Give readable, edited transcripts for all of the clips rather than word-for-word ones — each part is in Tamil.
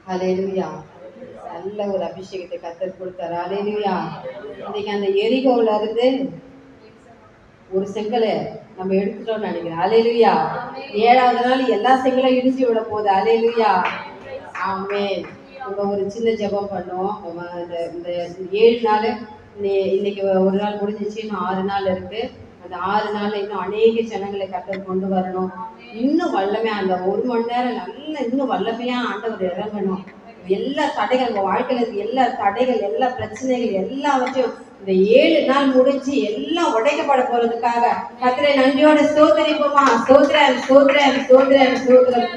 ஹல்லேலூயா. நல்ல ஒரு அபிஷேகத்தை கர்த்தர் கொடுத்தாரு. ஹல்லேலூயா. இன்னைக்கு அந்த எரிகோவுல இருந்து ஒரு செங்கலை நம்ம எடுத்துட்டோம்னு நினைக்கிறேன். ஹல்லேலூயா. 7வது நாள் எல்லா செங்கலும் இடிச்சு விட போகுது. ஹல்லேலூயா. ஆமென். நம்ம ஒரு சின்ன ஜெபம் பண்ணோம். இந்த 7 நாள் இன்னைக்கு ஒரு நாள் முடிஞ்சிச்சு, இன்னும் 6 நாள் இருக்கு. அந்த 6 நாள்ல இன்னும் அநேக ஜனங்களை கர்த்தர் கொண்டு வரணும். இன்னும் வல்லமையா அந்த 1 மணி நேரம் நல்ல இன்னும் வல்லமையா ஆண்டவர் இறங்கணும். எல்லா தடைகள் உங்க வாழ்க்கையில இருக்க எல்லா தடைகள், எல்லா பிரச்சனைகள் எல்லாவற்றையும் இந்த 7 நாள் முடிஞ்சு எல்லாம் உடைக்கப்பட போறதுக்காக கர்த்தரை நன்றியோட ஸ்தோத்திரிப்போமா. ஸ்தோத்திரம் ஸ்தோத்திரம் ஸ்தோத்திரம் ஸ்தோத்திரம்.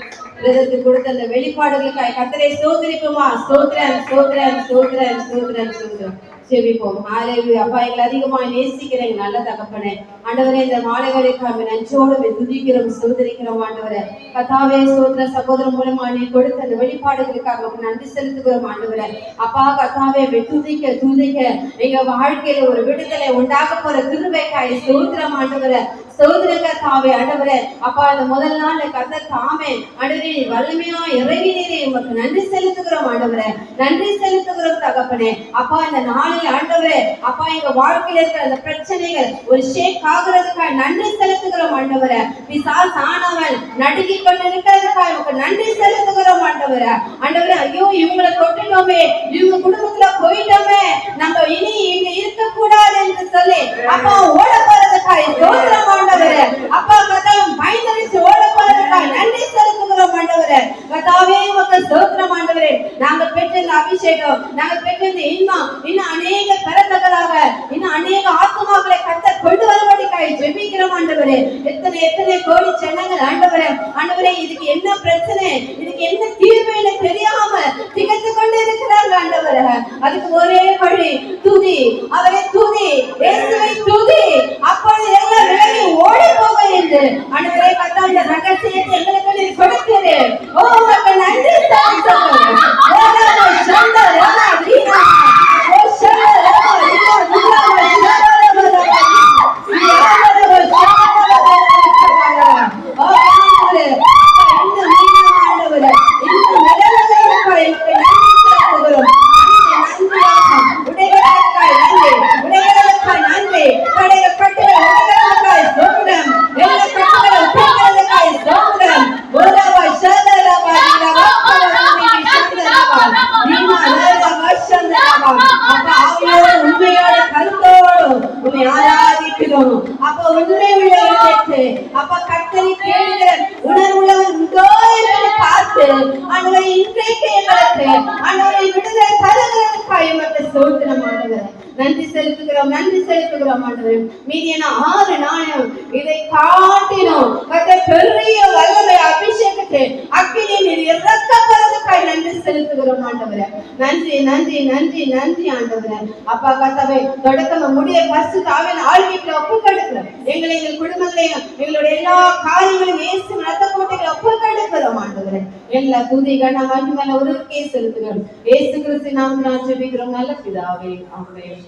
இதற்கு கொடுத்த அந்த வெளிப்பாடுகளுக்காக கர்த்தரை ஸ்தோத்திரிப்போமா. ஸ்தோத்திரம் ஸ்தோத்திரம் ஸ்தோத்திரம் ஸ்தோத்திரம் ஸ்தோத்திரம். ஜெபிப்போம். ஹல்லேலூயா. அப்பா, எங்களை அதிகமாக நேசிக்கிறேன் நல்ல தகப்பனே. ஆண்டவரே, இந்த மாலை வேளைக்காக நன்றியோடு துதிக்கிறோம் ஸ்தோத்திரிக்கிறோம். ஆண்டவரே கர்த்தாவே, ஸ்தோத்திர சகோதரன் மூலமா நீ கொடுத்த அந்த வெளிப்பாடுகளுக்காக நன்றி செலுத்துகிறோம். ஆண்டவரே அப்பா கர்த்தாவே, துதிக்க துதிக்க எங்க வாழ்க்கையில ஒரு விடுதலை உண்டாக போற கிருபைக்காய் ஸ்தோத்திரம். ஆண்டவரே ஸ்தோத்திரங்க தாவே. ஆண்டவரே அப்பா, இந்த முதல் நாள்ல கர்த்தர் தாமே ஆண்டவரே வல்லமையா இறங்கினீரே, உமக்கு நன்றி செலுத்துகிறோம். ஆண்டவரே நன்றி செலுத்துகிறோம் தகப்பனே. அப்பா, இந்த நாளில் ஆண்டவரே அப்பா, எங்க வாழ்க்கையில இருக்கிற அந்த பிரச்சனைகள் ஒரு ஷேக் ஆகுறதுக்காக நன்றி செலுத்துகிறோம். ஆண்டவரே பிசாசு ஆனவன் நடுங்கி கொண்டு இருக்கிறதுக்காக உமக்கு நன்றி செலுத்துகிறோம். ஆண்டவரே ஆண்டவரே ஐயோ இவங்களை தொட்டுட்டோமே, இவங்க குடும்பத்துல போயிட்டோமே, நம்ம இனி இங்க இருக்க கூடாது என்று சொல்லி அப்பா ஓட போறதுக்காக ஸ்தோத்திரம். ஆண்டவரே அப்பா கர்த்தாவே, பயந்தடிச்சு ஓட போறதுக்காக நன்றி செலுத்துகிறோம். ஆண்டவரே கர்த்தாவே உமக்கு ஸ்தோத்திரம். ஆண்டவரே நாங்க பெற்ற இந்த அபிஷேகம், நாங்க பெற்ற இந்த இன்பம் இன்னும் அநேக பெறத்தக்கதாக இன்னும் அநேக ஆத்துமாக்களை கர்த்தர் கொண்டு வருவதற்காக ஜெபிக்கிறோம். ஆண்டவரே எத்தனை எத்தனை கோடி ஜனங்கள் ஆண்டவரே ஆண்டவரே இதுக்கு என்ன பிரச்சனை, இதுக்கு என்ன தீர்வு தெரியாம திகைத்து கொண்டு இருக்கிறாங்க. ஆண்டவரே அதுக்கு ஒரே வழி துதி, அவரை துதி, இயேசுவை துதி, அப்பொழுது எல்லாம் விலகி ஓடி போக என்று ஆண்டவரே கர்த்தர் இந்த ரகசியத்தை எங்களுக்கு நீர் கொடுக்கிறீர். ஓ உமக்கு நன்றி செலுத்துகிறோம். ஓடாதோ சந்தரமா வீணா ஓ சந்தரமா வீணா வீணா நன்றி செலுத்துகிறோம். நன்றி செலுத்துகிறோம். ஆண்டவரே மீதியான 6 நாளும் இதை காட்டினோம் கர்த்தர் பெரிய வல்லமை அபிஷேகத்தை அக்கினி நீர் இறக்கப்படுவதற்காக நன்றி செலுத்துகிறோம். ஆண்டவரே நன்றி நன்றி நன்றி நன்றி. ஆண்டவரே அப்பா கர்த்தாவே தொடக்கம் முடிய பரிசுத்த ஆவியின் ஆளுகைக்கு ஒப்புக்கொடுக்கிறோம். எங்களை எங்கள் குடும்பங்களையும் எங்களுடைய எல்லா காரியங்களையும் இயேசு ரத்த கோட்டைகளை ஒப்புக்கொடுக்கிறோம். ஆண்டவரே எல்லா துதி கன மகிமை ஒருவருக்கே செலுத்துகிறோம். இயேசு கிறிஸ்து நாமத்தினால் ஜெபிக்கிறோம் நல்ல பிதாவே. ஆமென்.